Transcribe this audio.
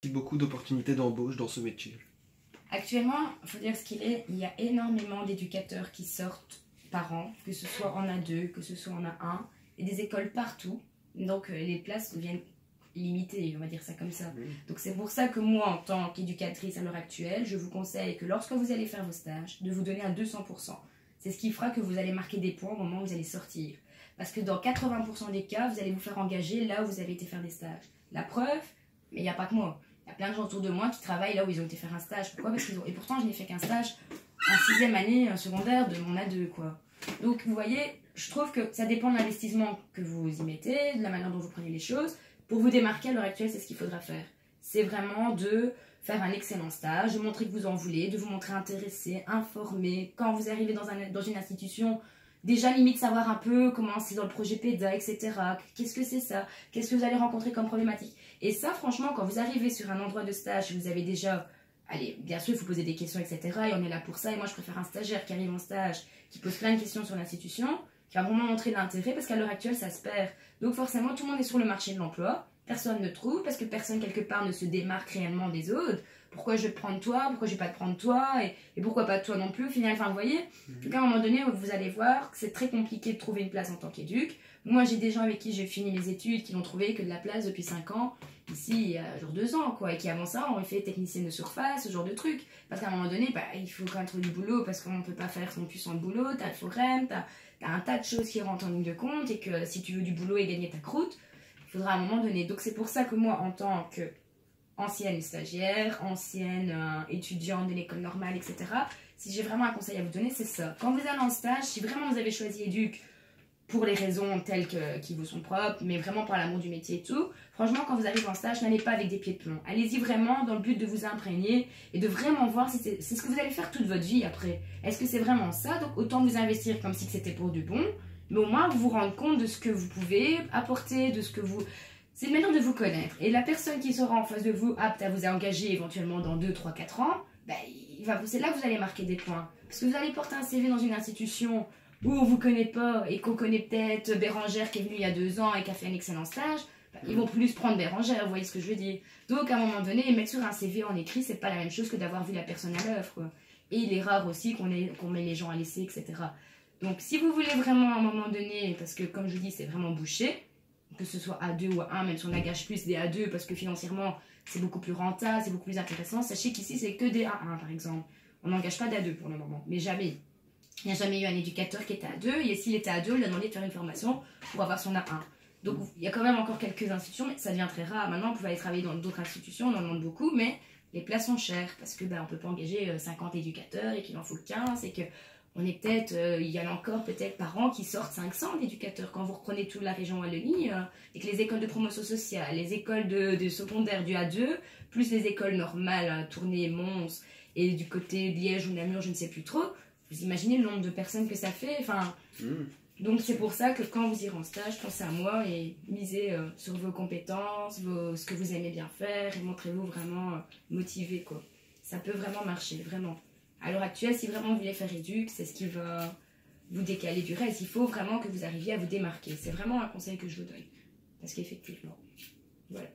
Beaucoup d'opportunités d'embauche dans ce métier. Actuellement, il faut dire ce qu'il est, il y a énormément d'éducateurs qui sortent par an, que ce soit en A2, que ce soit en A1, et des écoles partout. Donc les places deviennent limitées, on va dire ça comme ça. Oui. Donc c'est pour ça que moi, en tant qu'éducatrice à l'heure actuelle, je vous conseille que lorsque vous allez faire vos stages, de vous donner à 200%. C'est ce qui fera que vous allez marquer des points au moment où vous allez sortir. Parce que dans 80% des cas, vous allez vous faire engager là où vous avez été faire des stages. La preuve, mais il n'y a pas que moi. Il y a plein de gens autour de moi qui travaillent là où ils ont été faire un stage. Pourquoi? Parce qu'ils ont... Et pourtant, je n'ai fait qu'un stage en 6e année secondaire de mon A2, quoi. Donc, vous voyez, je trouve que ça dépend de l'investissement que vous y mettez, de la manière dont vous prenez les choses. Pour vous démarquer à l'heure actuelle, c'est ce qu'il faudra faire. C'est vraiment de faire un excellent stage, de montrer que vous en voulez, de vous montrer intéressé, informé. Quand vous arrivez dans une institution, déjà limite savoir un peu comment c'est dans le projet PEDA, etc. Qu'est-ce que c'est ça? Qu'est-ce que vous allez rencontrer comme problématique? Et ça, franchement, quand vous arrivez sur un endroit de stage, vous avez déjà... Allez, bien sûr, il faut poser des questions, etc. Et on est là pour ça. Et moi, je préfère un stagiaire qui arrive en stage, qui pose plein de questions sur l'institution, qui va vraiment montrer l'intérêt, parce qu'à l'heure actuelle, ça se perd. Donc forcément, tout le monde est sur le marché de l'emploi. Personne ne trouve, parce que personne, quelque part, ne se démarque réellement des autres. Pourquoi je vais te prendre toi? Pourquoi je vais pas te prendre toi? Et pourquoi pas toi non plus, au final? Enfin, vous voyez, donc à un moment donné, vous allez voir que c'est très compliqué de trouver une place en tant qu'éduc. Moi, j'ai des gens avec qui j'ai fini mes études qui n'ont trouvé que de la place depuis 5 ans, ici, il y a genre 2 ans, quoi. Et qui, avant ça, ont fait technicienne de surface, ce genre de truc. Parce qu'à un moment donné, bah, il faut quand même trouver du boulot, parce qu'on ne peut pas faire son puissant de boulot. T'as le forum, t'as un tas de choses qui rentrent en ligne de compte, et que si tu veux du boulot et gagner ta croûte, il faudra à un moment donné. Donc c'est pour ça que moi, en tant que ancienne stagiaire, ancienne étudiante de l'école normale, etc., si j'ai vraiment un conseil à vous donner, c'est ça. Quand vous allez en stage, si vraiment vous avez choisi éduc pour les raisons telles qui vous sont propres, mais vraiment par l'amour du métier et tout, franchement, quand vous arrivez en stage, n'allez pas avec des pieds de plomb. Allez-y vraiment dans le but de vous imprégner et de vraiment voir si c'est ce que vous allez faire toute votre vie après. Est-ce que c'est vraiment ça? Donc autant vous investir comme si c'était pour du bon, mais au moins vous vous rendre compte de ce que vous pouvez apporter, de ce que vous... C'est une manière de vous connaître. Et la personne qui sera en face de vous, apte à vous engager éventuellement dans 2, 3, 4 ans, ben, c'est là que vous allez marquer des points. Parce que vous allez porter un CV dans une institution où on ne vous connaît pas et qu'on connaît peut-être Bérangère qui est venue il y a 2 ans et qui a fait un excellent stage, ben, ils vont plus prendre Bérangère, vous voyez ce que je veux dire. Donc à un moment donné, mettre sur un CV en écrit, c'est pas la même chose que d'avoir vu la personne à l'œuvre, quoi. Et il est rare aussi qu'on met les gens à l'essai, etc. Donc si vous voulez vraiment à un moment donné, parce que comme je vous dis, c'est vraiment bouché, que ce soit A2 ou A1, même si on engage plus des A2 parce que financièrement c'est beaucoup plus rentable, c'est beaucoup plus intéressant, sachez qu'ici c'est que des A1 par exemple. On n'engage pas d'A2 pour le moment, mais jamais. Il n'y a jamais eu un éducateur qui était A2, et s'il était A2, il a demandé de faire une formation pour avoir son A1. Donc il y a quand même encore quelques institutions, mais ça devient très rare. Maintenant, vous pouvez aller travailler dans d'autres institutions, on en demande beaucoup, mais les places sont chères parce que on ne peut pas engager 50 éducateurs et qu'il en faut 15 et que on est peut-être, il y en a encore peut-être par an qui sortent 500 d'éducateurs. Quand vous reprenez toute la région Wallonie, avec les écoles de promotion sociale, les écoles de secondaire du A2, plus les écoles normales, Tournai, Mons, et du côté de Liège ou Namur, je ne sais plus trop, vous imaginez le nombre de personnes que ça fait, enfin... Donc c'est pour ça que quand vous irez en stage, pensez à moi et misez sur vos compétences, ce que vous aimez bien faire, et montrez-vous vraiment motivé, quoi. Ça peut vraiment marcher, vraiment. À l'heure actuelle, si vraiment vous voulez faire éduc, c'est ce qui va vous décaler du reste. Il faut vraiment que vous arriviez à vous démarquer. C'est vraiment un conseil que je vous donne. Parce qu'effectivement, voilà.